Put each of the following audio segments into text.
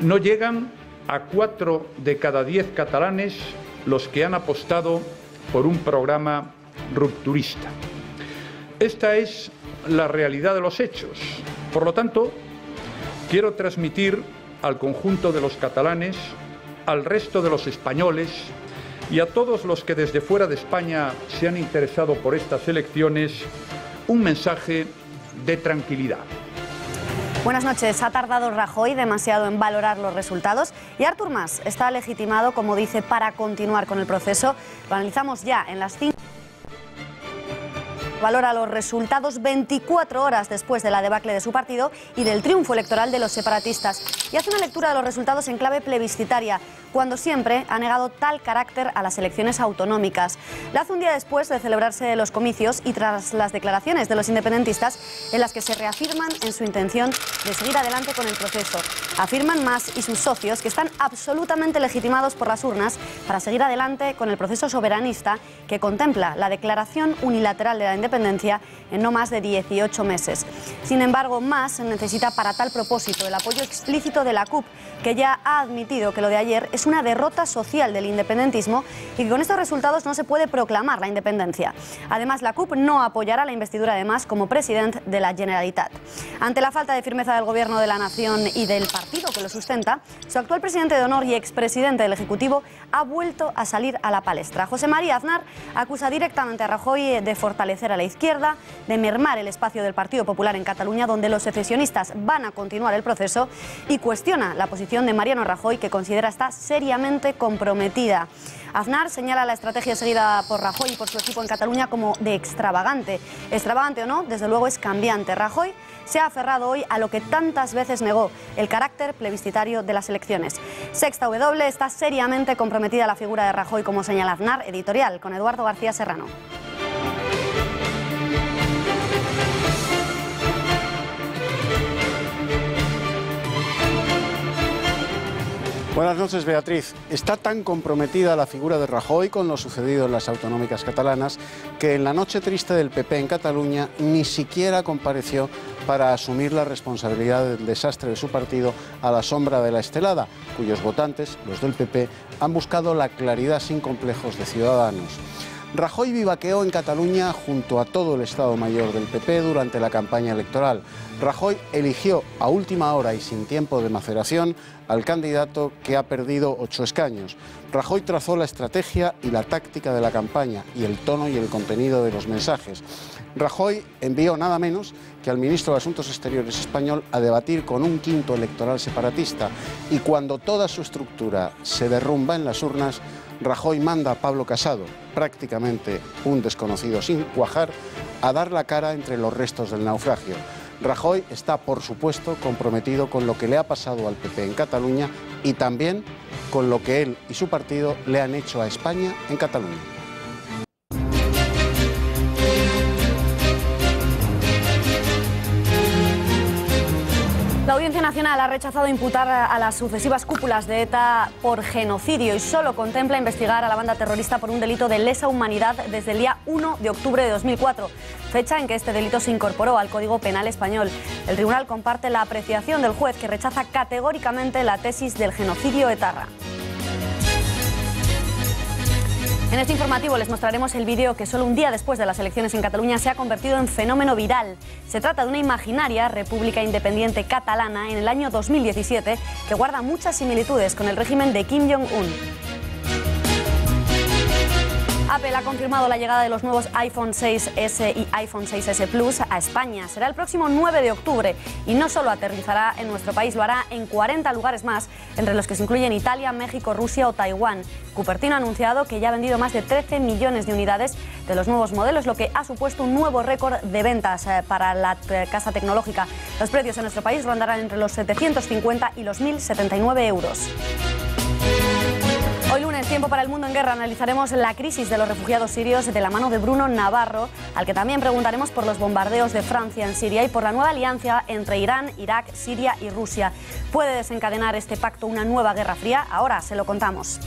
no llegan a 4 de cada 10 catalanes los que han apostado por un programa rupturista. Esta es la realidad de los hechos. Por lo tanto, quiero transmitir al conjunto de los catalanes, al resto de los españoles y a todos los que desde fuera de España se han interesado por estas elecciones, un mensaje de tranquilidad. Buenas noches. Ha tardado Rajoy demasiado en valorar los resultados y Artur Mas está legitimado, como dice, para continuar con el proceso. Lo analizamos ya en las 5. Valora los resultados 24 horas después de la debacle de su partido y del triunfo electoral de los separatistas. Y hace una lectura de los resultados en clave plebiscitaria, cuando siempre ha negado tal carácter a las elecciones autonómicas. La hace un día después de celebrarse los comicios y tras las declaraciones de los independentistas en las que se reafirman en su intención de seguir adelante con el proceso. Afirman Mas y sus socios que están absolutamente legitimados por las urnas para seguir adelante con el proceso soberanista que contempla la declaración unilateral de la independencia en no más de 18 meses. Sin embargo, Mas necesita para tal propósito el apoyo explícito de la CUP, que ya ha admitido que lo de ayer es una derrota social del independentismo y que con estos resultados no se puede proclamar la independencia. Además, la CUP no apoyará la investidura de Mas como presidente de la Generalitat. Ante la falta de firmeza del Gobierno de la Nación y del partido que lo sustenta, su actual presidente de honor y expresidente del Ejecutivo ha vuelto a salir a la palestra. José María Aznar acusa directamente a Rajoy de fortalecer a la izquierda, de mermar el espacio del Partido Popular en Cataluña, donde los secesionistas van a continuar el proceso, y cuestiona la posición de Mariano Rajoy, que considera está seriamente comprometida. Aznar señala la estrategia seguida por Rajoy y por su equipo en Cataluña como de extravagante. Extravagante o no, desde luego es cambiante. Rajoy se ha aferrado hoy a lo que tantas veces negó, el carácter plebiscitario de las elecciones. Sexta W está seriamente comprometida la figura de Rajoy, como señala Aznar, editorial con Eduardo García Serrano. Buenas noches, Beatriz. Está tan comprometida la figura de Rajoy con lo sucedido en las autonómicas catalanas que en la noche triste del PP en Cataluña ni siquiera compareció para asumir la responsabilidad del desastre de su partido a la sombra de la estelada, cuyos votantes, los del PP, han buscado la claridad sin complejos de Ciudadanos. Rajoy vivaqueó en Cataluña junto a todo el Estado Mayor del PP durante la campaña electoral. Rajoy eligió a última hora y sin tiempo de maceración al candidato que ha perdido 8 escaños. Rajoy trazó la estrategia y la táctica de la campaña y el tono y el contenido de los mensajes. Rajoy envió nada menos que al ministro de Asuntos Exteriores español a debatir con un quinto electoral separatista, y cuando toda su estructura se derrumba en las urnas, Rajoy manda a Pablo Casado, prácticamente un desconocido sin cuajar, a dar la cara entre los restos del naufragio. Rajoy está, por supuesto, comprometido con lo que le ha pasado al PP en Cataluña y también con lo que él y su partido le han hecho a España en Cataluña. La Audiencia Nacional ha rechazado imputar a las sucesivas cúpulas de ETA por genocidio y solo contempla investigar a la banda terrorista por un delito de lesa humanidad desde el día 1 de octubre de 2004, fecha en que este delito se incorporó al Código Penal español. El tribunal comparte la apreciación del juez, que rechaza categóricamente la tesis del genocidio etarra. En este informativo les mostraremos el vídeo que solo un día después de las elecciones en Cataluña se ha convertido en fenómeno viral. Se trata de una imaginaria república independiente catalana en el año 2017 que guarda muchas similitudes con el régimen de Kim Jong-un. Apple ha confirmado la llegada de los nuevos iPhone 6S y iPhone 6S Plus a España. Será el próximo 9 de octubre y no solo aterrizará en nuestro país, lo hará en 40 lugares más, entre los que se incluyen Italia, México, Rusia o Taiwán. Cupertino ha anunciado que ya ha vendido más de 13 millones de unidades de los nuevos modelos, lo que ha supuesto un nuevo récord de ventas para la casa tecnológica. Los precios en nuestro país rondarán entre los 750 y los 1.079 euros. Hoy lunes, tiempo para el mundo en guerra, analizaremos la crisis de los refugiados sirios de la mano de Bruno Navarro, al que también preguntaremos por los bombardeos de Francia en Siria y por la nueva alianza entre Irán, Irak, Siria y Rusia. ¿Puede desencadenar este pacto una nueva guerra fría? Ahora se lo contamos.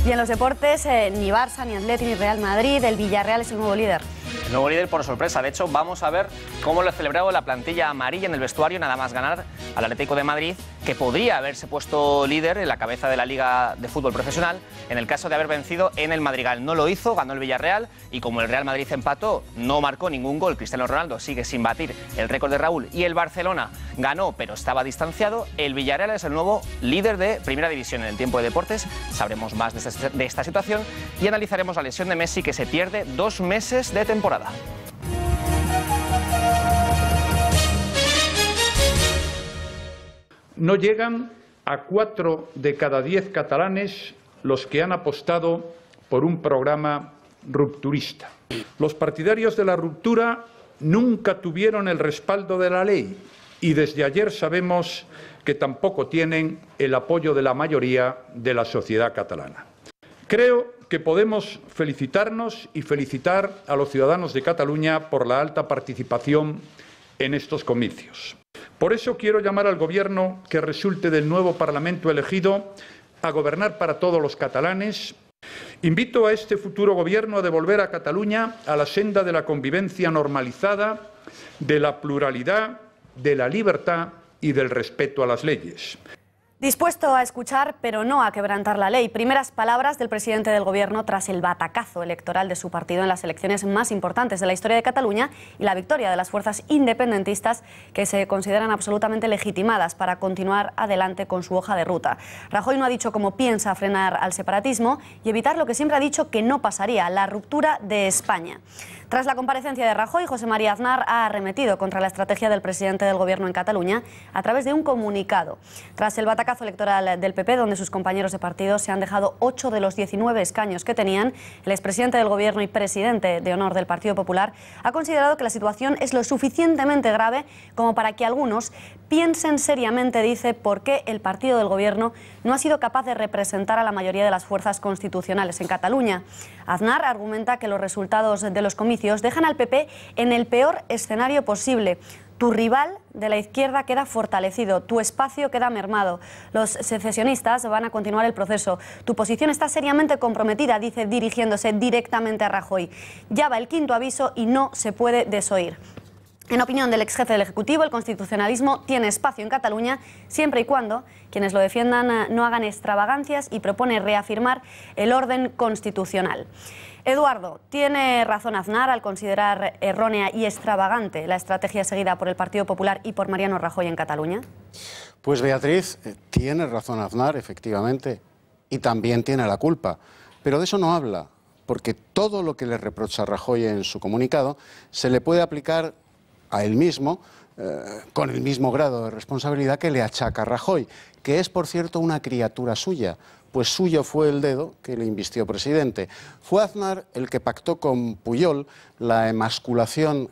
Y en los deportes, ni Barça, ni Atleti, ni Real Madrid, el Villarreal es el nuevo líder. El nuevo líder por sorpresa. De hecho, vamos a ver cómo lo ha celebrado la plantilla amarilla en el vestuario, nada más ganar al Atlético de Madrid, que podría haberse puesto líder en la cabeza de la Liga de Fútbol Profesional en el caso de haber vencido en el Madrigal. No lo hizo, ganó el Villarreal, y como el Real Madrid empató, no marcó ningún gol, Cristiano Ronaldo sigue sin batir el récord de Raúl, y el Barcelona ganó pero estaba distanciado, el Villarreal es el nuevo líder de Primera División. En el tiempo de deportes sabremos más de esta situación y analizaremos la lesión de Messi, que se pierde 2 meses de temporada. No llegan a 4 de cada 10 catalanes los que han apostado por un programa rupturista. Los partidarios de la ruptura nunca tuvieron el respaldo de la ley y desde ayer sabemos que tampoco tienen el apoyo de la mayoría de la sociedad catalana. Creo que podemos felicitarnos y felicitar a los ciudadanos de Cataluña por la alta participación en estos comicios. Por eso quiero llamar al Gobierno que resulte del nuevo Parlamento elegido a gobernar para todos los catalanes. Invito a este futuro Gobierno a devolver a Cataluña a la senda de la convivencia normalizada, de la pluralidad, de la libertad y del respeto a las leyes. Dispuesto a escuchar, pero no a quebrantar la ley. Primeras palabras del presidente del Gobierno tras el batacazo electoral de su partido en las elecciones más importantes de la historia de Cataluña y la victoria de las fuerzas independentistas que se consideran absolutamente legitimadas para continuar adelante con su hoja de ruta. Rajoy no ha dicho cómo piensa frenar al separatismo y evitar lo que siempre ha dicho que no pasaría, la ruptura de España. Tras la comparecencia de Rajoy, José María Aznar ha arremetido contra la estrategia del presidente del Gobierno en Cataluña a través de un comunicado. Tras el batacazo electoral del PP, donde sus compañeros de partido se han dejado 8 de los 19 escaños que tenían, el expresidente del Gobierno y presidente de honor del Partido Popular ha considerado que la situación es lo suficientemente grave como para que algunos piensen seriamente, dice, por qué el partido del Gobierno no ha sido capaz de representar a la mayoría de las fuerzas constitucionales en Cataluña. Aznar argumenta que los resultados de los comicios dejan al PP en el peor escenario posible. Tu rival de la izquierda queda fortalecido, tu espacio queda mermado. Los secesionistas van a continuar el proceso. Tu posición está seriamente comprometida, dice, dirigiéndose directamente a Rajoy. Ya va el 5.º aviso y no se puede desoír. En opinión del ex jefe del Ejecutivo, el constitucionalismo tiene espacio en Cataluña siempre y cuando quienes lo defiendan no hagan extravagancias, y propone reafirmar el orden constitucional. Eduardo, ¿tiene razón Aznar al considerar errónea y extravagante la estrategia seguida por el Partido Popular y por Mariano Rajoy en Cataluña? Pues Beatriz, tiene razón Aznar, efectivamente, y también tiene la culpa, pero de eso no habla, porque todo lo que le reprocha Rajoy en su comunicado se le puede aplicar a él mismo, con el mismo grado de responsabilidad que le achaca Rajoy, que es, por cierto, una criatura suya, pues suyo fue el dedo que le invistió presidente. Fue Aznar el que pactó con Pujol la emasculación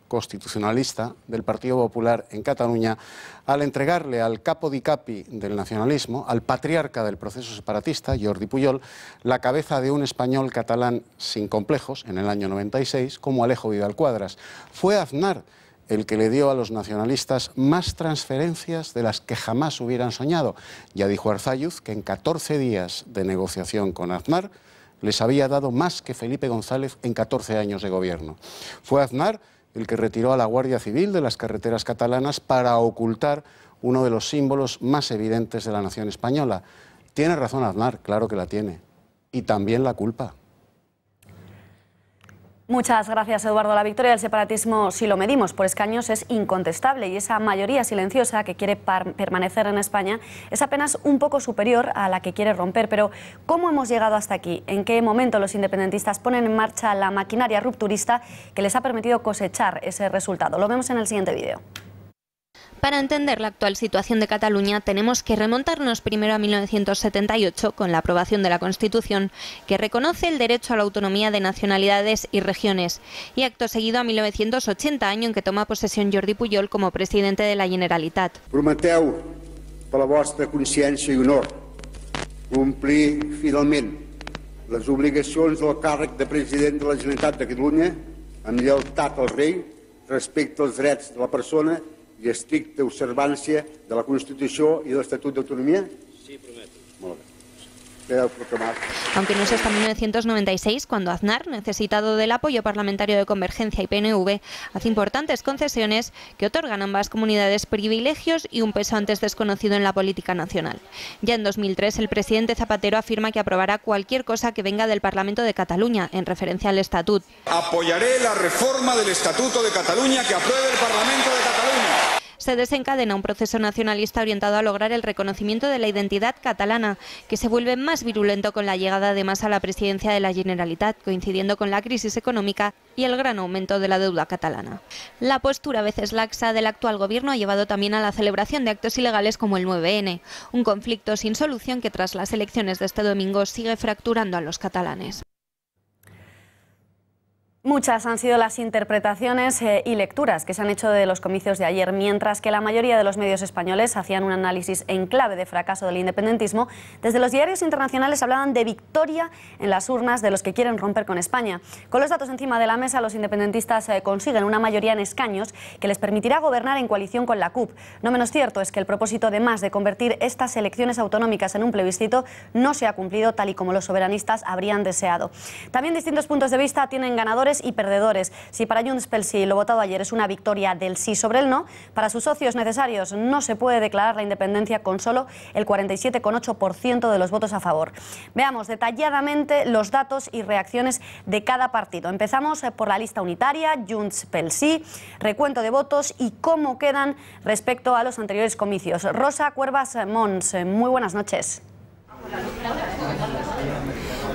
constitucionalista del Partido Popular en Cataluña, al entregarle al capo di capi del nacionalismo, al patriarca del proceso separatista, Jordi Pujol, la cabeza de un español catalán sin complejos en el año 96, como Alejo Vidal Quadras. Fue Aznar el que le dio a los nacionalistas más transferencias de las que jamás hubieran soñado. Ya dijo Arzalluz que en 14 días de negociación con Aznar les había dado más que Felipe González en 14 años de gobierno. Fue Aznar el que retiró a la Guardia Civil de las carreteras catalanas para ocultar uno de los símbolos más evidentes de la nación española. Tiene razón Aznar, claro que la tiene, y también la culpa. Muchas gracias, Eduardo. La victoria del separatismo, si lo medimos por escaños, es incontestable, y esa mayoría silenciosa que quiere permanecer en España es apenas un poco superior a la que quiere romper. Pero ¿cómo hemos llegado hasta aquí? ¿En qué momento los independentistas ponen en marcha la maquinaria rupturista que les ha permitido cosechar ese resultado? Lo vemos en el siguiente vídeo. Para entender la actual situación de Cataluña tenemos que remontarnos primero a 1978 con la aprobación de la Constitución, que reconoce el derecho a la autonomía de nacionalidades y regiones, y acto seguido a 1980, año en que toma posesión Jordi Pujol como presidente de la Generalitat. Prometeu, per la vostra consciència i honor, complir finalment les obligacions del càrrec de president de la Generalitat de Catalunya amb lleialtat al rei, respecte als drets de la persona i estricta observància de la Constitució i de l'Estatut d'Autonomia? Sí, prometo. Molt bé. queda proclamat. Aunque no es hasta 1996 cuando Aznar, necesitado del apoyo parlamentario de Convergencia y PNV, hace importantes concesiones que otorgan a ambas comunidades privilegios y un peso antes desconocido en la política nacional. Ya en 2003 el presidente Zapatero afirma que aprobará cualquier cosa que venga del Parlamento de Cataluña, en referencia al Estatut. Apoyaré la reforma del Estatuto de Cataluña que apruebe el Parlamento de Cataluña. Se desencadena un proceso nacionalista orientado a lograr el reconocimiento de la identidad catalana, que se vuelve más virulento con la llegada de Mas a la presidencia de la Generalitat, coincidiendo con la crisis económica y el gran aumento de la deuda catalana. La postura a veces laxa del actual gobierno ha llevado también a la celebración de actos ilegales como el 9N, un conflicto sin solución que tras las elecciones de este domingo sigue fracturando a los catalanes. Muchas han sido las interpretaciones y lecturas que se han hecho de los comicios de ayer, mientras que la mayoría de los medios españoles hacían un análisis en clave de fracaso del independentismo. Desde los diarios internacionales hablaban de victoria en las urnas de los que quieren romper con España. Con los datos encima de la mesa, los independentistas consiguen una mayoría en escaños que les permitirá gobernar en coalición con la CUP. No menos cierto es que el propósito de Mas de convertir estas elecciones autonómicas en un plebiscito no se ha cumplido tal y como los soberanistas habrían deseado. También distintos puntos de vista tienen ganadores y perdedores. Si para Junts pel Sí lo votado ayer es una victoria del sí sobre el no, para sus socios necesarios no se puede declarar la independencia con solo el 47,8% de los votos a favor. Veamos detalladamente los datos y reacciones de cada partido. Empezamos por la lista unitaria, Junts pel Sí, recuento de votos y cómo quedan respecto a los anteriores comicios. Rosa Cuervas Mons, muy buenas noches.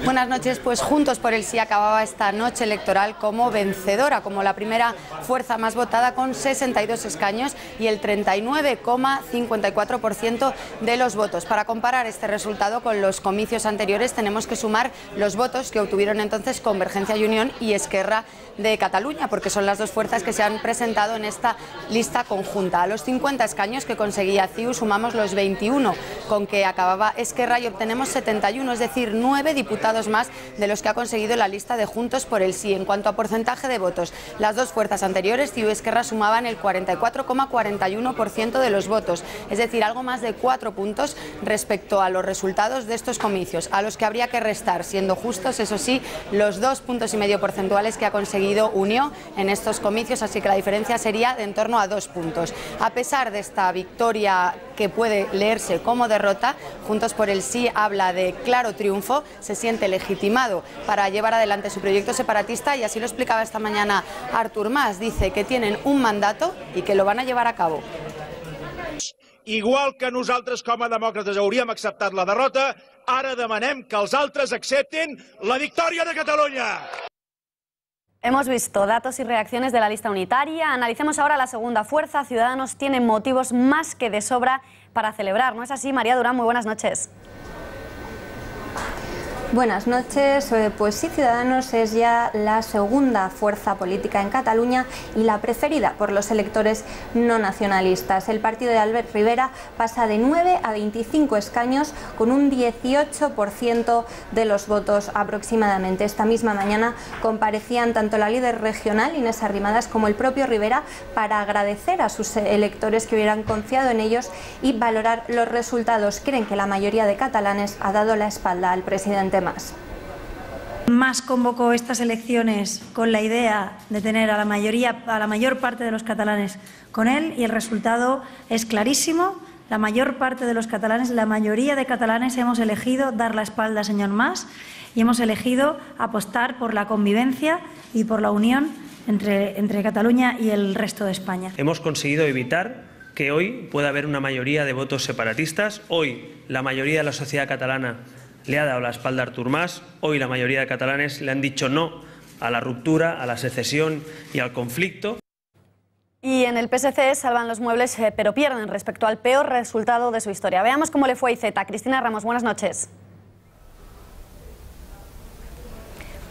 Buenas noches. Pues Juntos por el Sí acababa esta noche electoral como vencedora, como la primera fuerza más votada con 62 escaños y el 39,54% de los votos. Para comparar este resultado con los comicios anteriores tenemos que sumar los votos que obtuvieron entonces Convergencia y Unión y Esquerra de Cataluña, porque son las dos fuerzas que se han presentado en esta lista conjunta. A los 50 escaños que conseguía CiU sumamos los 21 con que acababa Esquerra y obtenemos 71, es decir, 9 diputados más de los que ha conseguido la lista de Juntos por el Sí. En cuanto a porcentaje de votos, las dos fuerzas anteriores, CiU y Esquerra, sumaban el 44,41% de los votos, es decir, algo más de 4 puntos respecto a los resultados de estos comicios, a los que habría que restar, siendo justos, eso sí, los 2,5 puntos porcentuales que ha conseguido Unió en estos comicios, así que la diferencia sería de en torno a 2 puntos. A pesar de esta victoria que puede leerse como derrota, Juntos por el Sí habla de claro triunfo, se siente legitimado para llevar adelante su proyecto separatista y así lo explicaba esta mañana Artur Mas. Dice que tienen un mandato y que lo van a llevar a cabo. Igual que nosaltres com a demòcrates hauríem acceptat la derrota, ara demanem que els altres acceptin la victòria de Catalunya. Hemos visto datos y reacciones de la lista unitaria. Analicemos ahora la segunda fuerza. Ciudadanos tiene motivos más que de sobra para celebrar. ¿No es así, María Durán? Muy buenas noches. Buenas noches. Pues sí, Ciudadanos es ya la segunda fuerza política en Cataluña y la preferida por los electores no nacionalistas. El partido de Albert Rivera pasa de 9 a 25 escaños con un 18% de los votos aproximadamente. Esta misma mañana comparecían tanto la líder regional, Inés Arrimadas, como el propio Rivera para agradecer a sus electores que hubieran confiado en ellos y valorar los resultados. Creen que la mayoría de catalanes ha dado la espalda al presidente Mas. Mas convocó estas elecciones con la idea de tener a la mayor parte de los catalanes con él y el resultado es clarísimo. La mayor parte de los catalanes, la mayoría de catalanes hemos elegido dar la espalda al señor Mas y hemos elegido apostar por la convivencia y por la unión entre Cataluña y el resto de España. Hemos conseguido evitar que hoy pueda haber una mayoría de votos separatistas. Hoy la mayoría de la sociedad catalana le ha dado la espalda a Artur Mas. Hoy la mayoría de catalanes le han dicho no a la ruptura, a la secesión y al conflicto. Y en el PSC salvan los muebles, pero pierden respecto al peor resultado de su historia. Veamos cómo le fue a IZ. Cristina Ramos, buenas noches.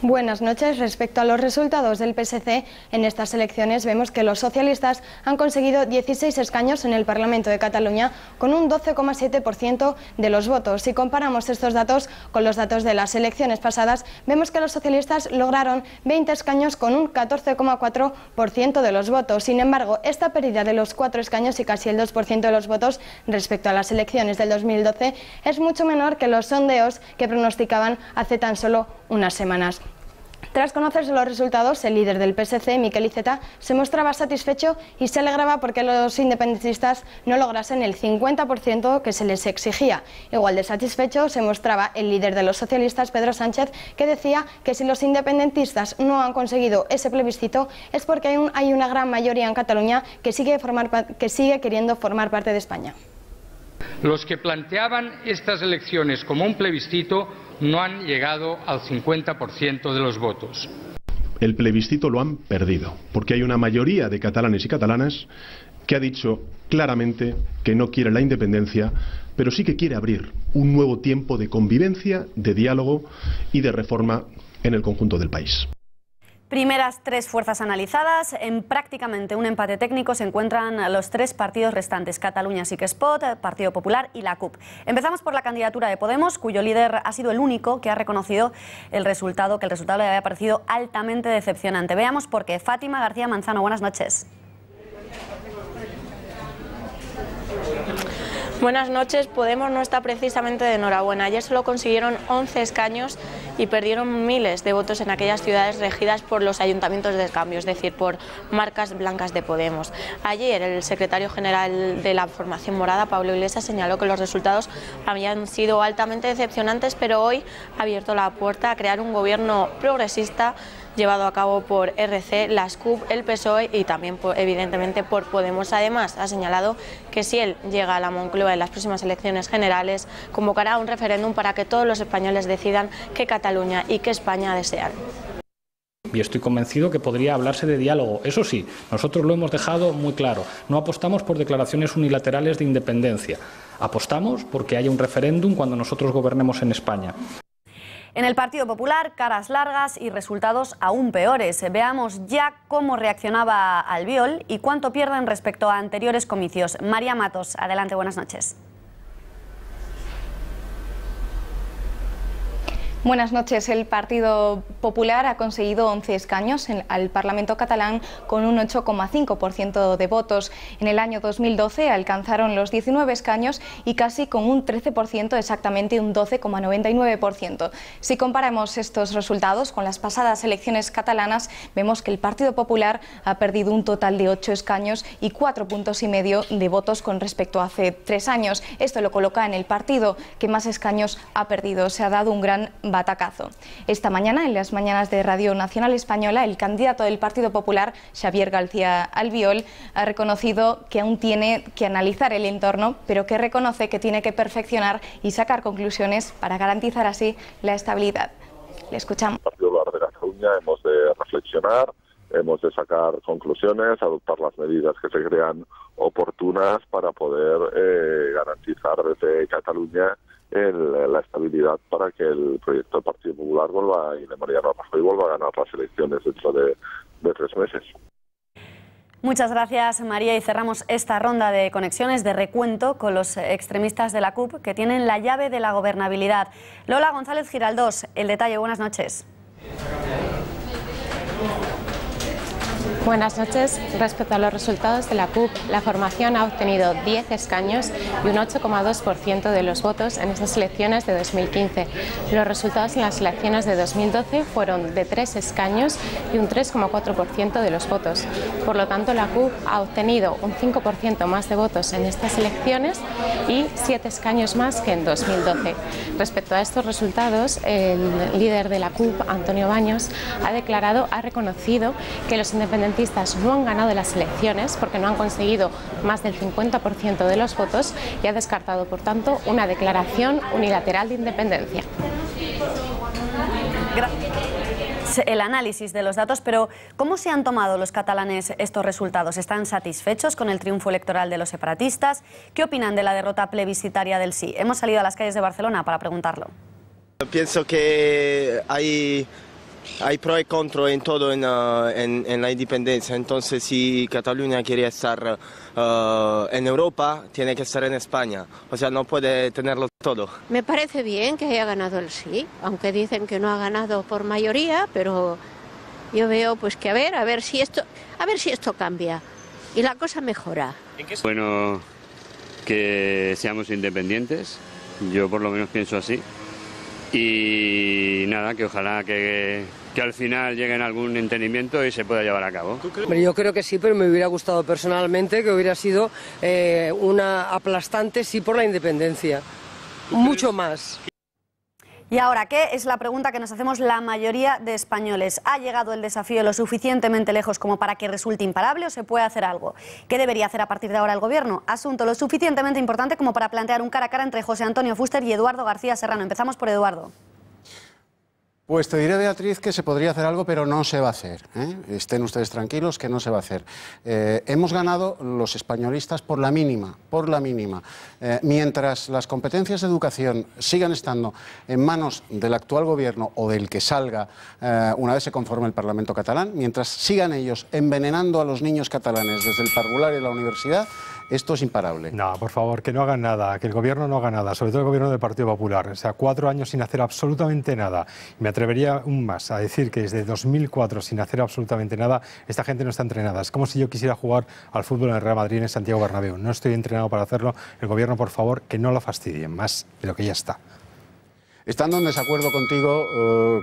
Buenas noches. Respecto a los resultados del PSC, en estas elecciones vemos que los socialistas han conseguido 16 escaños en el Parlamento de Cataluña con un 12,7% de los votos. Si comparamos estos datos con los datos de las elecciones pasadas, vemos que los socialistas lograron 20 escaños con un 14,4% de los votos. Sin embargo, esta pérdida de los 4 escaños y casi el 2% de los votos respecto a las elecciones del 2012 es mucho menor que los sondeos que pronosticaban hace tan solo unas semanas. Tras conocerse los resultados, el líder del PSC, Miquel Iceta, se mostraba satisfecho y se alegraba porque los independentistas no lograsen el 50% que se les exigía. Igual de satisfecho se mostraba el líder de los socialistas, Pedro Sánchez, que decía que si los independentistas no han conseguido ese plebiscito es porque hay una gran mayoría en Cataluña que sigue queriendo formar parte de España. Los que planteaban estas elecciones como un plebiscito no han llegado al 50% de los votos. El plebiscito lo han perdido, porque hay una mayoría de catalanes y catalanas que ha dicho claramente que no quiere la independencia, pero sí que quiere abrir un nuevo tiempo de convivencia, de diálogo y de reforma en el conjunto del país. Primeras 3 fuerzas analizadas. En prácticamente un empate técnico se encuentran los 3 partidos restantes: Catalunya Sí que es Pot, Partido Popular y la CUP. Empezamos por la candidatura de Podemos, cuyo líder ha sido el único que ha reconocido que el resultado le había parecido altamente decepcionante. Veamos por qué. Fátima García Manzano, buenas noches. Buenas noches. Podemos no está precisamente de enhorabuena. Ayer solo consiguieron 11 escaños y perdieron miles de votos en aquellas ciudades regidas por los ayuntamientos de cambio, es decir, por marcas blancas de Podemos. Ayer el secretario general de la formación morada, Pablo Iglesias, señaló que los resultados habían sido altamente decepcionantes, pero hoy ha abierto la puerta a crear un gobierno progresista llevado a cabo por RC, las CUP, el PSOE y también evidentemente por Podemos. Además, ha señalado que si él llega a la Moncloa en las próximas elecciones generales, convocará un referéndum para que todos los españoles decidan qué Cataluña y qué España desean. Y estoy convencido que podría hablarse de diálogo. Eso sí, nosotros lo hemos dejado muy claro. No apostamos por declaraciones unilaterales de independencia. Apostamos porque haya un referéndum cuando nosotros gobernemos en España. En el Partido Popular, caras largas y resultados aún peores. Veamos ya cómo reaccionaba Albiol y cuánto pierden respecto a anteriores comicios. María Matos, adelante, buenas noches. Buenas noches. El Partido Popular ha conseguido 11 escaños al Parlamento catalán con un 8,5% de votos. En el año 2012 alcanzaron los 19 escaños y casi con un 13%, exactamente un 12,99%. Si comparamos estos resultados con las pasadas elecciones catalanas, vemos que el Partido Popular ha perdido un total de 8 escaños y 4,5 puntos de votos con respecto a hace 3 años. Esto lo coloca en el partido que más escaños ha perdido. Se ha dado un gran batacazo. Esta mañana, en las mañanas de Radio Nacional Española, el candidato del Partido Popular, Xavier García Albiol, ha reconocido que aún tiene que analizar el entorno, pero que reconoce que tiene que perfeccionar y sacar conclusiones para garantizar así la estabilidad. Le escuchamos. En el Partido Popular de Cataluña hemos de reflexionar, hemos de sacar conclusiones, adoptar las medidas que se crean oportunas para poder garantizar desde Cataluña la estabilidad para que el proyecto del Partido Popular y de Mariano Rajoy vuelva a ganar las elecciones dentro de 3 meses. Muchas gracias, María, y cerramos esta ronda de conexiones de recuento con los extremistas de la CUP que tienen la llave de la gobernabilidad. Lola González Giraldós, El Detalle, buenas noches. Buenas noches. Respecto a los resultados de la CUP, la formación ha obtenido 10 escaños y un 8,2% de los votos en estas elecciones de 2015. Los resultados en las elecciones de 2012 fueron de 3 escaños y un 3,4% de los votos. Por lo tanto, la CUP ha obtenido un 5% más de votos en estas elecciones y 7 escaños más que en 2012. Respecto a estos resultados, el líder de la CUP, Antonio Baños, ha reconocido que los independentistas no han ganado las elecciones porque no han conseguido más del 50% de los votos y ha descartado, por tanto, una declaración unilateral de independencia. El análisis de los datos, pero ¿cómo se han tomado los catalanes estos resultados? ¿Están satisfechos con el triunfo electoral de los separatistas? ¿Qué opinan de la derrota plebiscitaria del sí? Hemos salido a las calles de Barcelona para preguntarlo. Pienso que hay hay pro y contra en todo en la independencia. Entonces, si Cataluña quiere estar en Europa, tiene que estar en España. O sea, no puede tenerlo todo. Me parece bien que haya ganado el sí, aunque dicen que no ha ganado por mayoría, pero yo veo pues que a ver si esto cambia y la cosa mejora. Bueno, que seamos independientes, yo por lo menos pienso así. Y nada, que ojalá que al final lleguen a algún entendimiento y se pueda llevar a cabo. Yo creo que sí, pero me hubiera gustado personalmente que hubiera sido una aplastante sí por la independencia, mucho más. Y ahora, ¿qué es la pregunta que nos hacemos la mayoría de españoles? ¿Ha llegado el desafío lo suficientemente lejos como para que resulte imparable o se puede hacer algo? ¿Qué debería hacer a partir de ahora el Gobierno? Asunto lo suficientemente importante como para plantear un cara a cara entre José Antonio Fuster y Eduardo García Serrano. Empezamos por Eduardo. Pues te diré, Beatriz, que se podría hacer algo, pero no se va a hacer, ¿eh? Estén ustedes tranquilos que no se va a hacer. Hemos ganado los españolistas por la mínima, mientras las competencias de educación sigan estando en manos del actual gobierno o del que salga una vez se conforme el Parlamento catalán, mientras sigan ellos envenenando a los niños catalanes desde el parvulario y la universidad, esto es imparable. No, por favor, que no hagan nada, que el gobierno no haga nada, sobre todo el gobierno del Partido Popular. O sea, 4 años sin hacer absolutamente nada. Me atrevería aún más a decir que desde 2004 sin hacer absolutamente nada, esta gente no está entrenada. Es como si yo quisiera jugar al fútbol en el Real Madrid en Santiago Bernabéu. No estoy entrenado para hacerlo. El gobierno, por favor, que no lo fastidien más de lo que ya está. Estando en desacuerdo contigo,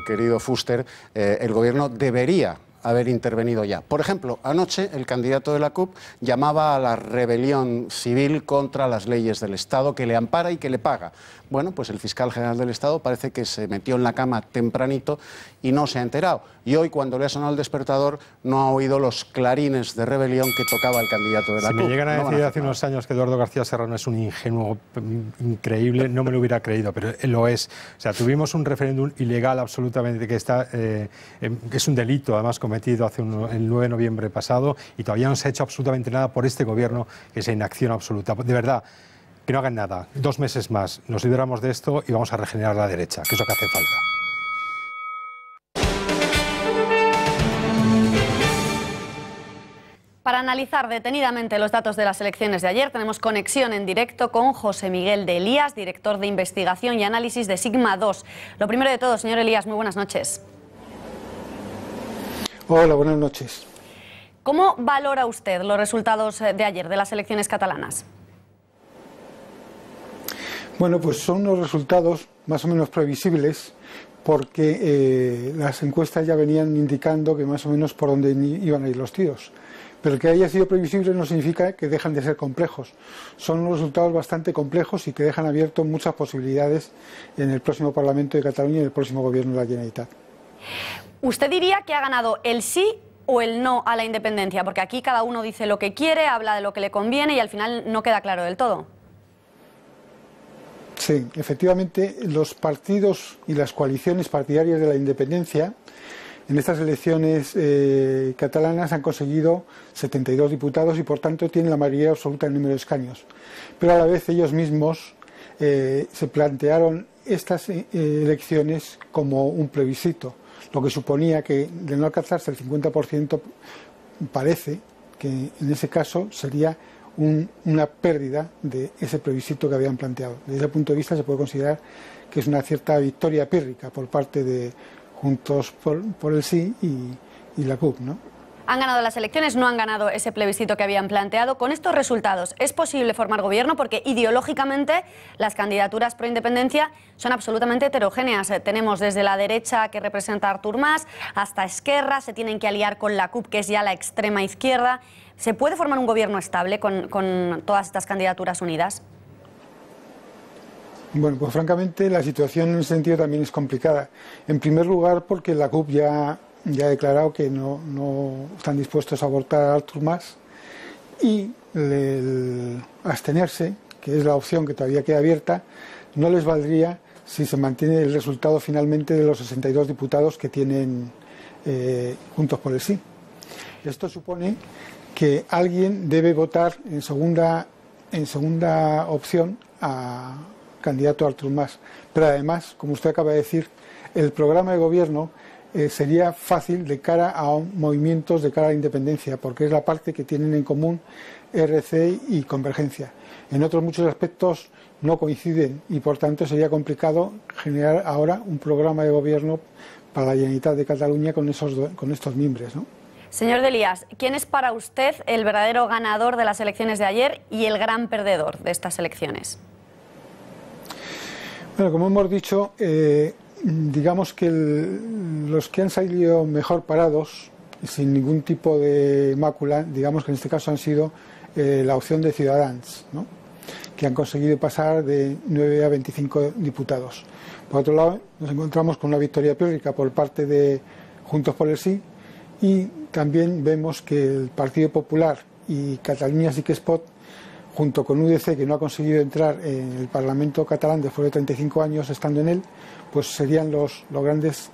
querido Fuster, el gobierno debería haber intervenido ya. Por ejemplo, anoche el candidato de la CUP llamaba a la rebelión civil contra las leyes del Estado que le ampara y que le paga. Bueno, pues el fiscal general del Estado parece que se metió en la cama tempranito y no se ha enterado. Y hoy, cuando le ha sonado el despertador, no ha oído los clarines de rebelión que tocaba el candidato de la CUP. Si me llegan a decir hace unos años que Eduardo García Serrano es un ingenuo increíble, no me lo hubiera creído, pero lo es. O sea, tuvimos un referéndum ilegal absolutamente que es un delito, además cometido el 9 de noviembre pasado, y todavía no se ha hecho absolutamente nada por este gobierno, que es inacción absoluta. De verdad, que no hagan nada. 2 meses más, nos libramos de esto y vamos a regenerar la derecha, que es lo que hace falta. Para analizar detenidamente los datos de las elecciones de ayer, tenemos conexión en directo con José Miguel de Elías, director de investigación y análisis de Sigma 2. Lo primero de todo, señor Elías, muy buenas noches. Hola, buenas noches. ¿Cómo valora usted los resultados de ayer de las elecciones catalanas? Bueno, pues son unos resultados más o menos previsibles porque las encuestas ya venían indicando que más o menos por dónde iban a ir los tiros. Pero el que haya sido previsible no significa que dejan de ser complejos. Son unos resultados bastante complejos y que dejan abierto muchas posibilidades en el próximo Parlamento de Cataluña y en el próximo Gobierno de la Generalitat. ¿Usted diría que ha ganado el sí o el no a la independencia? Porque aquí cada uno dice lo que quiere, habla de lo que le conviene y al final no queda claro del todo. Sí, efectivamente, los partidos y las coaliciones partidarias de la independencia en estas elecciones catalanas han conseguido 72 diputados y por tanto tienen la mayoría absoluta en número de escaños. Pero a la vez ellos mismos se plantearon estas elecciones como un plebiscito, lo que suponía que de no alcanzarse el 50% parece que en ese caso sería una pérdida de ese plebiscito que habían planteado. Desde ese punto de vista se puede considerar que es una cierta victoria pírrica por parte de Juntos por el Sí y la CUP, ¿no? Han ganado las elecciones, no han ganado ese plebiscito que habían planteado. Con estos resultados, ¿es posible formar gobierno? Porque ideológicamente las candidaturas pro independencia son absolutamente heterogéneas. Tenemos desde la derecha, que representa a Artur Mas, hasta Esquerra, se tienen que aliar con la CUP, que es ya la extrema izquierda. ¿Se puede formar un gobierno estable con todas estas candidaturas unidas? Bueno, pues francamente la situación en ese sentido también es complicada. En primer lugar porque la CUP ya ha declarado que no están dispuestos a votar a Artur Mas y el abstenerse, que es la opción que todavía queda abierta, no les valdría si se mantiene el resultado finalmente de los 62 diputados que tienen Juntos por el Sí. Esto supone que alguien debe votar en segunda opción a candidato Artur Mas. Pero además, como usted acaba de decir, el programa de gobierno sería fácil de cara a movimientos de cara a la independencia, porque es la parte que tienen en común RC y Convergencia. En otros muchos aspectos no coinciden y por tanto sería complicado generar ahora un programa de gobierno para la Generalitat de Cataluña con estos mimbres, ¿no? Señor de Elías, ¿quién es para usted el verdadero ganador de las elecciones de ayer y el gran perdedor de estas elecciones? Bueno, como hemos dicho, digamos que los que han salido mejor parados, sin ningún tipo de mácula, digamos que en este caso han sido la opción de Ciudadanos, ¿no?, que han conseguido pasar de 9 a 25 diputados. Por otro lado, nos encontramos con una victoria pírrica por parte de Juntos por el Sí, y también vemos que el Partido Popular y Catalunya Sí que es Pot, junto con UDC, que no ha conseguido entrar en el Parlamento catalán después de 35 años estando en él, pues serían los grandes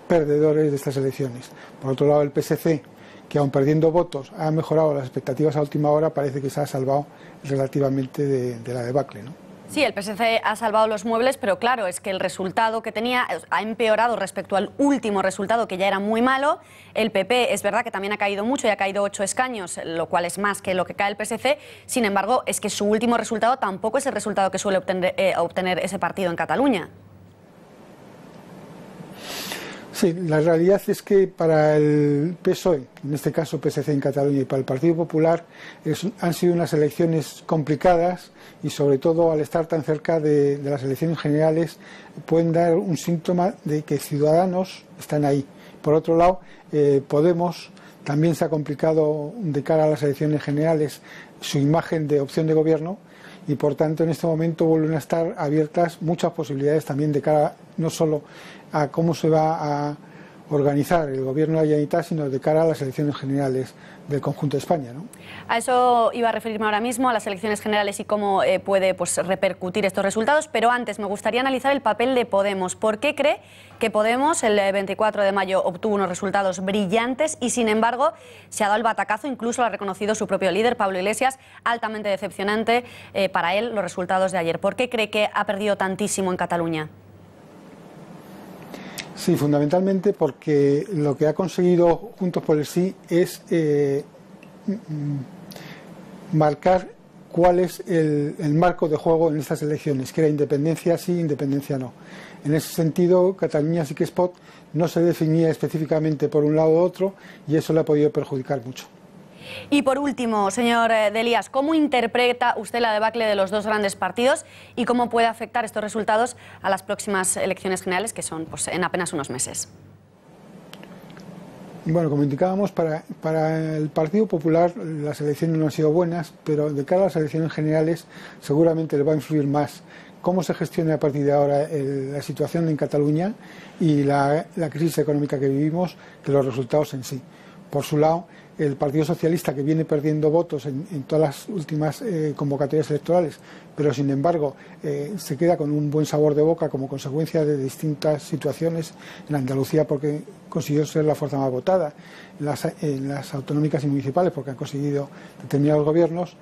perdedores de estas elecciones. Por otro lado, el PSC, que aun perdiendo votos ha mejorado las expectativas a última hora, parece que se ha salvado relativamente de la debacle, ¿no? Sí, el PSC ha salvado los muebles, pero claro, es que el resultado que tenía ha empeorado respecto al último resultado, que ya era muy malo. El PP es verdad que también ha caído mucho y ha caído 8 escaños, lo cual es más que lo que cae el PSC. Sin embargo, es que su último resultado tampoco es el resultado que suele obtener ese partido en Cataluña. Sí, la realidad es que para el PSOE, en este caso PSC en Cataluña, y para el Partido Popular han sido unas elecciones complicadas y sobre todo al estar tan cerca de las elecciones generales pueden dar un síntoma de que Ciudadanos están ahí. Por otro lado, Podemos también se ha complicado de cara a las elecciones generales su imagen de opción de gobierno y por tanto en este momento vuelven a estar abiertas muchas posibilidades también de cara no solo a cómo se va a organizar el gobierno de la Generalitat, sino de cara a las elecciones generales del conjunto de España, ¿no? A eso iba a referirme ahora mismo, a las elecciones generales y cómo puede repercutir estos resultados, pero antes me gustaría analizar el papel de Podemos. ¿Por qué cree que Podemos el 24 de mayo obtuvo unos resultados brillantes y sin embargo se ha dado el batacazo, incluso lo ha reconocido su propio líder, Pablo Iglesias, altamente decepcionante para él los resultados de ayer? ¿Por qué cree que ha perdido tantísimo en Cataluña? Sí, fundamentalmente porque lo que ha conseguido Juntos por el Sí es marcar cuál es el marco de juego en estas elecciones, que era independencia sí, independencia no. En ese sentido, Catalunya Sí que es Pot no se definía específicamente por un lado u otro y eso le ha podido perjudicar mucho. Y por último, señor de Elías, ¿cómo interpreta usted la debacle de los dos grandes partidos y cómo puede afectar estos resultados a las próximas elecciones generales, que son en apenas unos meses? Bueno, como indicábamos, para el Partido Popular las elecciones no han sido buenas, pero de cara a las elecciones generales seguramente le va a influir más cómo se gestiona a partir de ahora la situación en Cataluña y la crisis económica que vivimos que los resultados en sí. Por su lado, el Partido Socialista, que viene perdiendo votos en todas las últimas convocatorias electorales, pero sin embargo se queda con un buen sabor de boca como consecuencia de distintas situaciones en Andalucía porque consiguió ser la fuerza más votada, en las autonómicas y municipales porque han conseguido determinados gobiernos.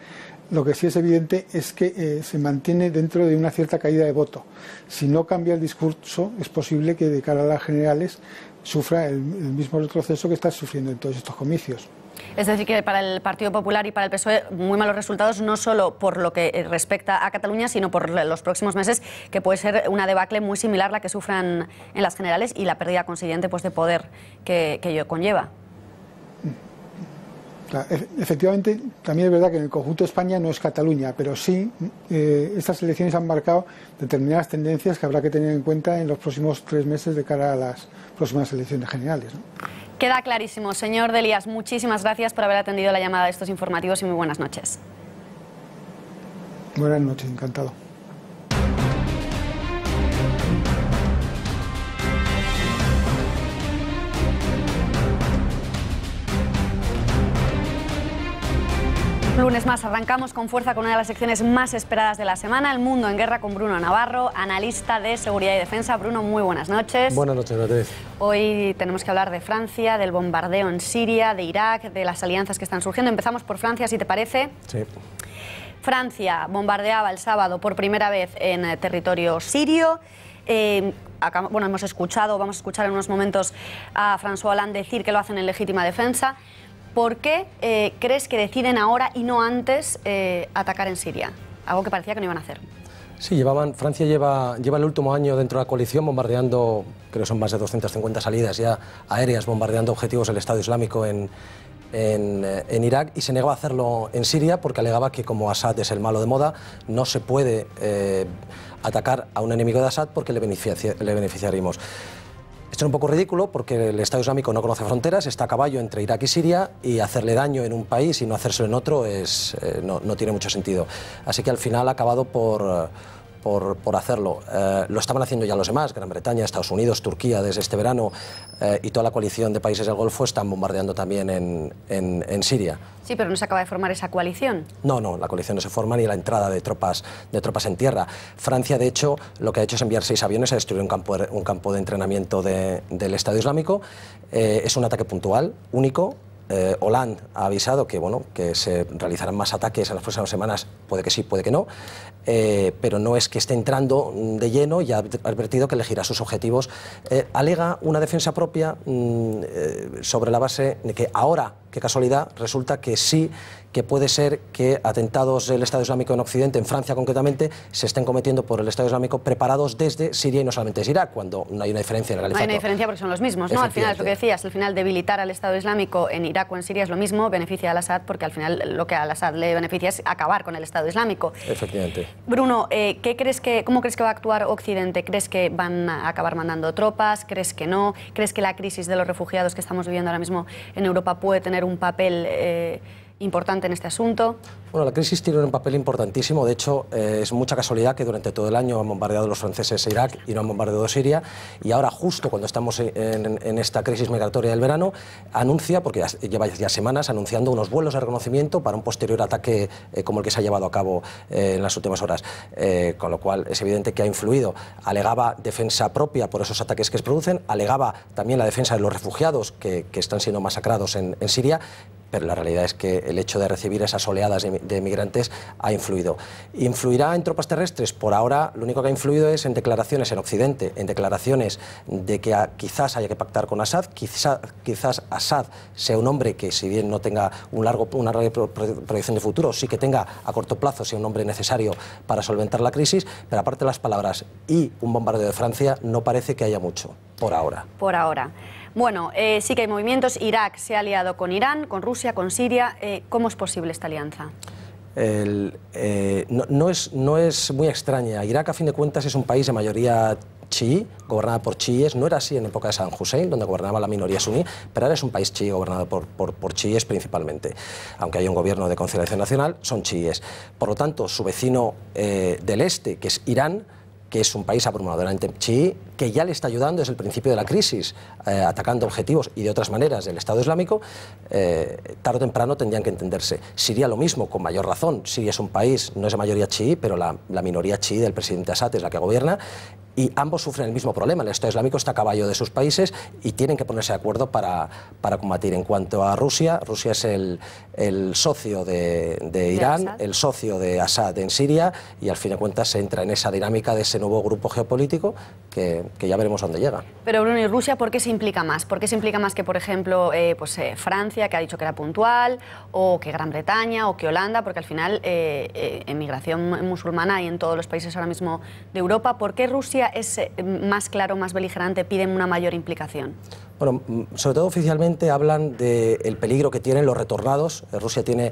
Lo que sí es evidente es que se mantiene dentro de una cierta caída de voto. Si no cambia el discurso, es posible que de cara a las generales sufra el mismo retroceso que está sufriendo en todos estos comicios. Es decir, que para el Partido Popular y para el PSOE muy malos resultados, no solo por lo que respecta a Cataluña, sino por los próximos meses, que puede ser una debacle muy similar a la que sufran en las generales y la pérdida consiguiente de poder que ello conlleva. Efectivamente, también es verdad que en el conjunto de España no es Cataluña, pero sí estas elecciones han marcado determinadas tendencias que habrá que tener en cuenta en los próximos 3 meses de cara a las próximas elecciones generales, ¿no? Queda clarísimo. Señor de Elías, muchísimas gracias por haber atendido la llamada de estos informativos y muy buenas noches. Buenas noches, encantado. Lunes más, arrancamos con fuerza con una de las secciones más esperadas de la semana, El Mundo en Guerra, con Bruno Navarro, analista de seguridad y defensa. Bruno, muy buenas noches. Buenas noches, Beatriz. Hoy tenemos que hablar de Francia, del bombardeo en Siria, de Irak, de las alianzas que están surgiendo. Empezamos por Francia, si te parece. Sí. Francia bombardeaba el sábado por primera vez en territorio sirio. Bueno, vamos a escuchar en unos momentos a François Hollande decir que lo hacen en legítima defensa. ¿Por qué crees que deciden ahora y no antes atacar en Siria? Algo que parecía que no iban a hacer. Sí, Francia lleva el último año dentro de la coalición bombardeando, creo que son más de 250 salidas ya aéreas, bombardeando objetivos del Estado Islámico en Irak, y se negó a hacerlo en Siria porque alegaba que como Assad es el malo de moda, no se puede atacar a un enemigo de Assad porque le beneficiaríamos. Esto es un poco ridículo porque el Estado Islámico no conoce fronteras, está a caballo entre Irak y Siria, y hacerle daño en un país y no hacérselo en otro no tiene mucho sentido. Así que al final ha acabado por hacerlo. Lo estaban haciendo ya los demás, Gran Bretaña, Estados Unidos, Turquía desde este verano, y toda la coalición de países del Golfo están bombardeando también en Siria. Sí, pero no se acaba de formar esa coalición. No, la coalición no se forma, ni la entrada de tropas en tierra. Francia, de hecho, lo que ha hecho es enviar 6 aviones a destruir un campo de entrenamiento del Estado Islámico. Es un ataque puntual, único. Hollande ha avisado que se realizarán más ataques en las próximas semanas, puede que sí, puede que no, pero no es que esté entrando de lleno, y ha advertido que elegirá sus objetivos. Alega una defensa propia sobre la base de que ahora, qué casualidad, resulta que sí, que puede ser que atentados del Estado Islámico en Occidente, en Francia concretamente, se estén cometiendo por el Estado Islámico preparados desde Siria y no solamente desde Irak, cuando no hay una diferencia en el califato. No hay una diferencia porque son los mismos, ¿no? Al final es lo que decías, al final debilitar al Estado Islámico en Irak o en Siria es lo mismo, beneficia al Assad, porque al final lo que al Assad le beneficia es acabar con el Estado Islámico. Efectivamente. Bruno, ¿cómo crees que va a actuar Occidente? ¿Crees que van a acabar mandando tropas? ¿Crees que no? ¿Crees que la crisis de los refugiados que estamos viviendo ahora mismo en Europa puede tener un papel importante en este asunto? Bueno, la crisis tiene un papel importantísimo. De hecho, es mucha casualidad que durante todo el año han bombardeado los franceses Irak y no han bombardeado Siria, y ahora, justo cuando estamos en esta crisis migratoria del verano, anuncia, porque lleva ya semanas anunciando unos vuelos de reconocimiento para un posterior ataque como el que se ha llevado a cabo en las últimas horas, con lo cual es evidente que ha influido. Alegaba defensa propia por esos ataques que se producen, alegaba también la defensa de los refugiados que están siendo masacrados en Siria, pero la realidad es que el hecho de recibir esas oleadas de migrantes ha influido. ¿Influirá en tropas terrestres? Por ahora lo único que ha influido es en declaraciones en Occidente, en declaraciones de que quizás haya que pactar con Assad, quizás Assad sea un hombre que, si bien no tenga una larga proyección de futuro, sí que tenga a corto plazo, sea un hombre necesario para solventar la crisis, pero aparte de las palabras y un bombardeo de Francia, no parece que haya mucho, por ahora. Por ahora. Bueno, sí que hay movimientos. Irak se ha aliado con Irán, con Rusia, con Siria. ¿Cómo es posible esta alianza? No es muy extraña. Irak, a fin de cuentas, es un país de mayoría chií, gobernada por chiíes. No era así en época de Saddam Hussein, donde gobernaba la minoría suní, pero ahora es un país chií gobernado por chiíes principalmente. Aunque hay un gobierno de conciliación nacional, son chiíes. Por lo tanto, su vecino del este, que es Irán, que es un país abrumadoramente chií, que ya le está ayudando desde el principio de la crisis, atacando objetivos y de otras maneras del Estado Islámico, tarde o temprano tendrían que entenderse. Siria lo mismo, con mayor razón. Siria es un país, no es de mayoría chií, pero la minoría chií del presidente Assad es la que gobierna, y ambos sufren el mismo problema. El Estado Islámico está a caballo de sus países y tienen que ponerse de acuerdo para combatir. En cuanto a Rusia, Rusia es el socio de Irán, el socio de Assad en Siria, y al fin de cuentas se entra en esa dinámica de ese nuevo grupo geopolítico que ya veremos dónde llega. Pero Bruno, ¿y Rusia por qué se implica más? ¿Por qué se implica más que, por ejemplo, Francia, que ha dicho que era puntual, o que Gran Bretaña, o que Holanda? Porque al final emigración musulmana hay en todos los países ahora mismo de Europa. ¿Por qué Rusia es más claro, más beligerante, piden una mayor implicación? Bueno, sobre todo oficialmente hablan del peligro que tienen los retornados. Rusia tiene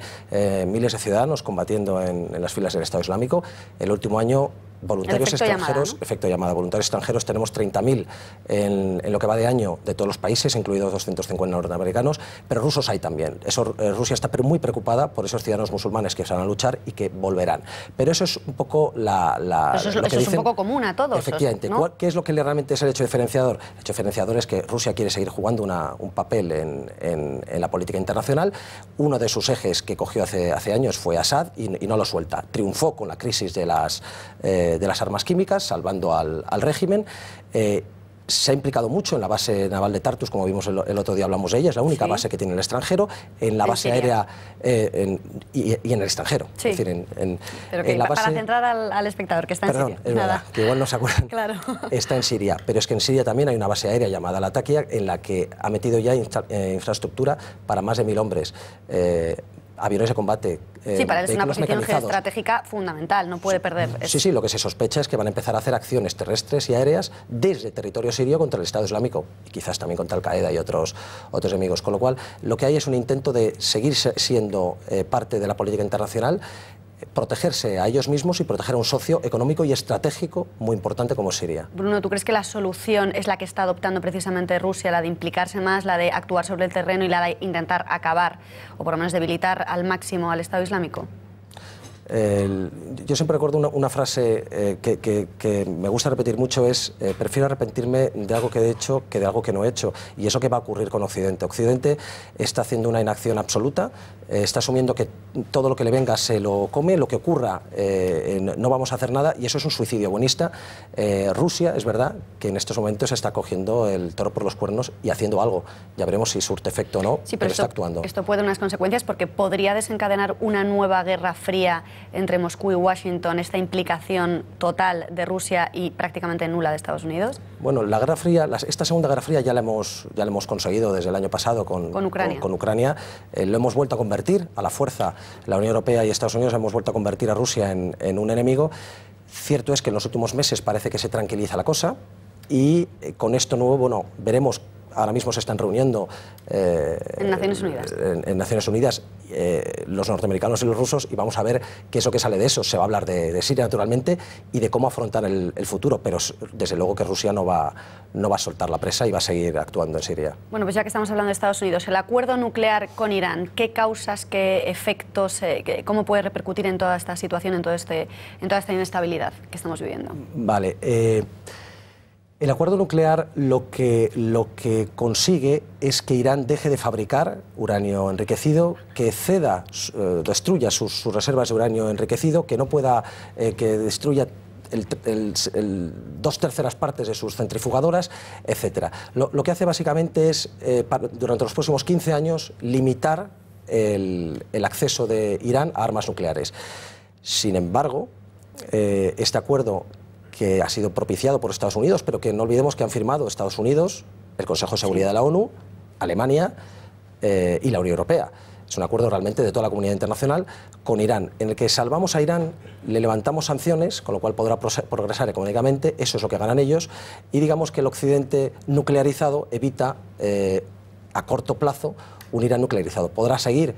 miles de ciudadanos combatiendo en las filas del Estado Islámico. El último año, voluntarios extranjeros, llamada, ¿no? Efecto llamada, voluntarios extranjeros, tenemos 30.000 en lo que va de año de todos los países, incluidos 250 norteamericanos, pero rusos hay también. Rusia está muy preocupada por esos ciudadanos musulmanes que se van a luchar y que volverán. Pero eso es un poco eso es un poco común a todos. Efectivamente. ¿No? ¿Qué es lo que realmente es el hecho diferenciador? El hecho diferenciador es que Rusia quiere seguir jugando un papel en la política internacional. Uno de sus ejes que cogió hace años fue Assad y no lo suelta. Triunfó con la crisis de las armas químicas, salvando al régimen. se ha implicado mucho en la base naval de Tartus, como vimos el otro día, hablamos de ella, es la única base que tiene en el extranjero, en la base aérea y en el extranjero. Sí. Es decir, pero que en la base, para centrar al espectador, que está en Siria. Es verdad, que igual no se acuerdan. Claro. Está en Siria, pero es que en Siria también hay una base aérea llamada Latakia, en la que ha metido ya infraestructura para más de 1000 hombres. Aviones de combate. Sí, para él es una posición geoestratégica fundamental, no puede perder. Sí, lo que se sospecha es que van a empezar a hacer acciones terrestres y aéreas desde territorio sirio contra el Estado Islámico y quizás también contra Al-Qaeda y otros enemigos. Con lo cual, lo que hay es un intento de seguir siendo parte de la política internacional, protegerse a ellos mismos y proteger a un socio económico y estratégico muy importante como Siria. Bruno, ¿tú crees que la solución es la que está adoptando precisamente Rusia, la de implicarse más, la de actuar sobre el terreno y la de intentar acabar o por lo menos debilitar al máximo al Estado Islámico? Yo siempre recuerdo una frase que me gusta repetir mucho, es prefiero arrepentirme de algo que he hecho que de algo que no he hecho, y eso que va a ocurrir con Occidente. Occidente está haciendo una inacción absoluta, está asumiendo que todo lo que le venga se lo come, lo que ocurra no vamos a hacer nada, y eso es un suicidio buenista. Rusia, es verdad que en estos momentos está cogiendo el toro por los cuernos y haciendo algo, ya veremos si surte efecto o no, sí, pero está actuando. Esto puede tener unas consecuencias porque podría desencadenar una nueva guerra fría entre Moscú y Washington, esta implicación total de Rusia y prácticamente nula de Estados Unidos. Bueno, la Guerra Fría, esta segunda Guerra Fría ya la hemos conseguido desde el año pasado con Ucrania. Lo hemos vuelto a convertir a la fuerza, la Unión Europea y Estados Unidos hemos vuelto a convertir a Rusia en un enemigo. Cierto es que en los últimos meses parece que se tranquiliza la cosa y con esto nuevo, bueno, veremos. Ahora mismo se están reuniendo en Naciones Unidas, en Naciones Unidas los norteamericanos y los rusos, y vamos a ver qué es lo que sale de eso. Se va a hablar de Siria, naturalmente, y de cómo afrontar el futuro, pero desde luego que Rusia no va a soltar la presa y va a seguir actuando en Siria. Bueno, pues ya que estamos hablando de Estados Unidos, el acuerdo nuclear con Irán, ¿qué causas, qué efectos, cómo puede repercutir en toda esta situación, en toda esta inestabilidad que estamos viviendo? Vale. El acuerdo nuclear lo que consigue es que Irán deje de fabricar uranio enriquecido, que destruya sus reservas de uranio enriquecido, que no pueda, que destruya 2/3 partes de sus centrifugadoras, etc. Lo que hace básicamente es, durante los próximos 15 años, limitar el acceso de Irán a armas nucleares. Sin embargo, este acuerdo, que ha sido propiciado por Estados Unidos, pero que no olvidemos que han firmado Estados Unidos, el Consejo de Seguridad de la ONU, Alemania y la Unión Europea. Es un acuerdo realmente de toda la comunidad internacional con Irán, en el que salvamos a Irán, le levantamos sanciones, con lo cual podrá progresar económicamente, eso es lo que ganan ellos, y digamos que el Occidente nuclearizado evita a corto plazo un Irán nuclearizado. Podrá seguir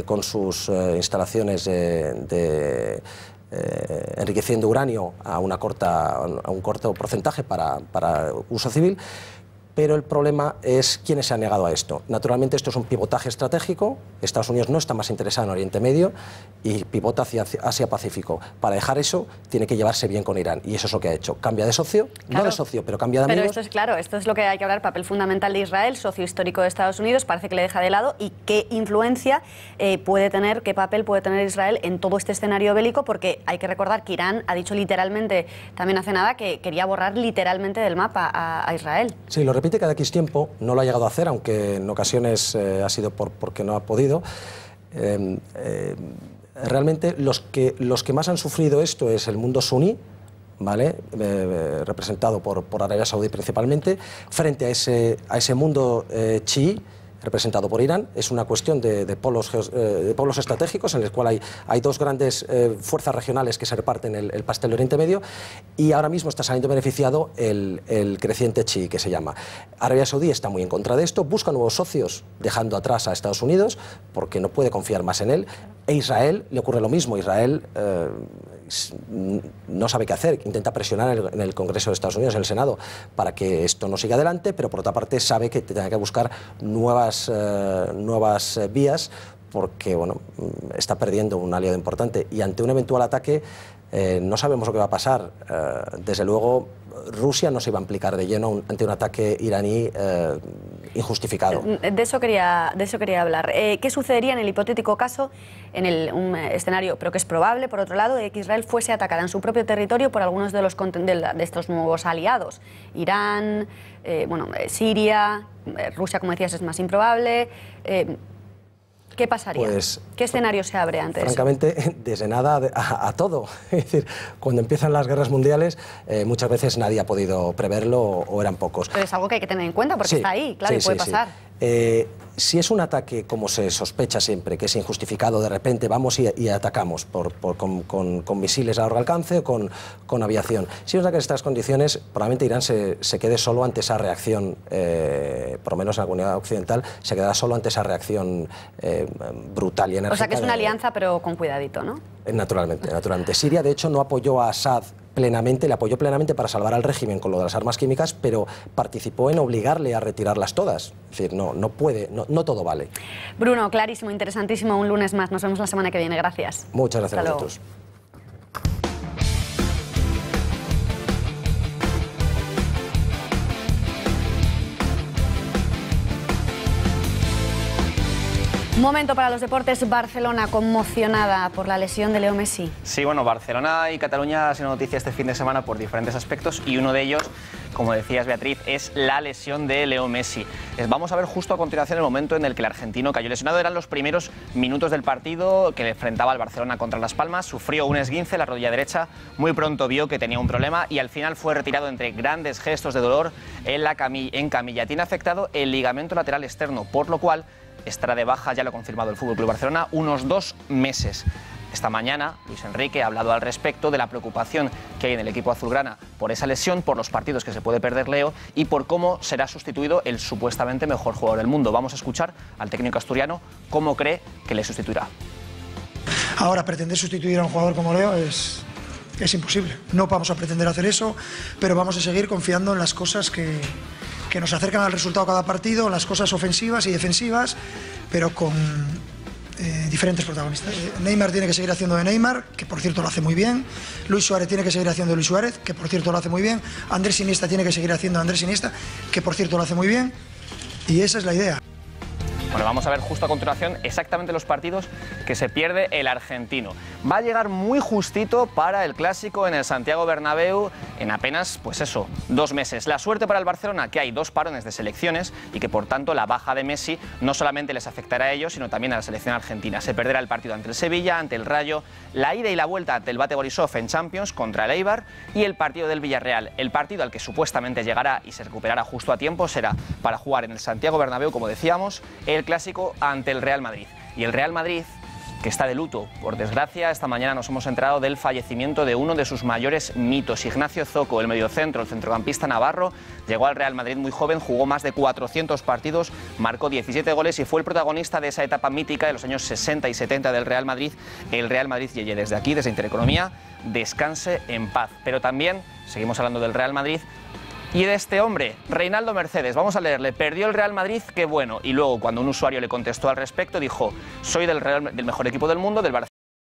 con sus instalaciones enriqueciendo uranio a un corto porcentaje para uso civil, pero el problema es quiénes se han negado a esto. Naturalmente esto es un pivotaje estratégico, Estados Unidos no está más interesado en Oriente Medio y pivota hacia Asia-Pacífico. Para dejar eso tiene que llevarse bien con Irán y eso es lo que ha hecho. Cambia de socio, claro, no de socio, pero cambia de amigos. Pero esto es claro, esto es lo que hay que hablar, papel fundamental de Israel, socio histórico de Estados Unidos, parece que le deja de lado, y qué influencia puede tener, qué papel puede tener Israel en todo este escenario bélico, porque hay que recordar que Irán ha dicho literalmente, también hace nada, que quería borrar literalmente del mapa a Israel. Sí, lo repite cada X tiempo, no lo ha llegado a hacer, aunque en ocasiones ha sido porque no ha podido. Realmente los que más han sufrido esto es el mundo suní, ¿vale? Representado por Arabia Saudí principalmente, frente a ese mundo chií, representado por Irán. Es una cuestión de polos estratégicos en el cual hay dos grandes fuerzas regionales que se reparten el pastel de Oriente Medio, y ahora mismo está saliendo beneficiado el creciente chií, que se llama. Arabia Saudí está muy en contra de esto, busca nuevos socios dejando atrás a Estados Unidos porque no puede confiar más en él, e Israel le ocurre lo mismo. Israel no sabe qué hacer, intenta presionar en el Congreso de Estados Unidos, en el Senado, para que esto no siga adelante, pero por otra parte sabe que tiene que buscar nuevas vías, porque bueno, está perdiendo un aliado importante, y ante un eventual ataque no sabemos lo que va a pasar. Desde luego Rusia no se iba a implicar de lleno ante un ataque iraní injustificado. De eso quería hablar. ¿Qué sucedería en el hipotético caso, en un escenario, pero que es probable, por otro lado, de que Israel fuese atacada en su propio territorio por algunos de estos nuevos aliados? Irán, Siria, Rusia, como decías, es más improbable. ¿Qué pasaría? Pues, ¿qué escenario se abre ante francamente, eso? Desde nada a todo. Es decir, cuando empiezan las guerras mundiales, muchas veces nadie ha podido preverlo o eran pocos. Pero es algo que hay que tener en cuenta porque está ahí, claro, y puede pasar. Si es un ataque, como se sospecha siempre, que es injustificado, de repente vamos y atacamos con misiles a largo alcance o con aviación. Si es un ataque en estas condiciones, probablemente Irán se quede solo ante esa reacción, por lo menos en la comunidad occidental, se quedará solo ante esa reacción brutal y enérgica. O sea que es una alianza, pero con cuidadito, ¿no? Naturalmente. Siria, de hecho, no apoyó a Assad plenamente, le apoyó plenamente para salvar al régimen con lo de las armas químicas, pero participó en obligarle a retirarlas todas. Es decir, no puede, no todo vale. Bruno, clarísimo, interesantísimo, un lunes más. Nos vemos la semana que viene. Gracias. Muchas gracias a vosotros. Momento para los deportes. Barcelona conmocionada por la lesión de Leo Messi. Sí, bueno, Barcelona y Cataluña han sido noticia este fin de semana por diferentes aspectos y uno de ellos, como decías Beatriz, es la lesión de Leo Messi. Vamos a ver justo a continuación el momento en el que el argentino cayó lesionado. Eran los primeros minutos del partido que le enfrentaba al Barcelona contra Las Palmas. Sufrió un esguince en la rodilla derecha, muy pronto vio que tenía un problema y al final fue retirado entre grandes gestos de dolor en camilla. Tiene afectado el ligamento lateral externo, por lo cual estará de baja, ya lo ha confirmado el FC Barcelona, unos 2 meses. Esta mañana Luis Enrique ha hablado al respecto de la preocupación que hay en el equipo azulgrana por esa lesión, por los partidos que se puede perder Leo y por cómo será sustituido el supuestamente mejor jugador del mundo. Vamos a escuchar al técnico asturiano cómo cree que le sustituirá. Ahora, pretender sustituir a un jugador como Leo es imposible. No vamos a pretender hacer eso, pero vamos a seguir confiando en las cosas que nos acercan al resultado cada partido, las cosas ofensivas y defensivas, pero con diferentes protagonistas. Neymar tiene que seguir haciendo de Neymar, que por cierto lo hace muy bien. Luis Suárez tiene que seguir haciendo de Luis Suárez, que por cierto lo hace muy bien. Andrés Iniesta tiene que seguir haciendo de Andrés Iniesta, que por cierto lo hace muy bien. Y esa es la idea. Bueno, vamos a ver justo a continuación exactamente los partidos que se pierde el argentino. Va a llegar muy justito para el clásico en el Santiago Bernabéu en apenas, 2 meses. La suerte para el Barcelona, que hay 2 parones de selecciones y que por tanto la baja de Messi no solamente les afectará a ellos, sino también a la selección argentina. Se perderá el partido ante el Sevilla, ante el Rayo, la ida y la vuelta ante el Bate Borisov en Champions contra el Eibar y el partido del Villarreal. El partido al que supuestamente llegará y se recuperará justo a tiempo será para jugar en el Santiago Bernabéu, como decíamos, el clásico ante el Real Madrid. Y el Real Madrid, que está de luto, por desgracia, esta mañana nos hemos enterado del fallecimiento de uno de sus mayores mitos, Ignacio Zoco, el mediocentro, el centrocampista navarro. Llegó al Real Madrid muy joven, jugó más de 400 partidos, marcó 17 goles y fue el protagonista de esa etapa mítica de los años 60 y 70 del Real Madrid, el Real Madrid Yeye. Desde aquí, desde Intereconomía, descanse en paz. Pero también, seguimos hablando del Real Madrid, y de este hombre, Reinaldo Mercedes. Vamos a leerle. Perdió el Real Madrid, qué bueno. Y luego, cuando un usuario le contestó al respecto, dijo: soy del mejor equipo del mundo, del Barcelona.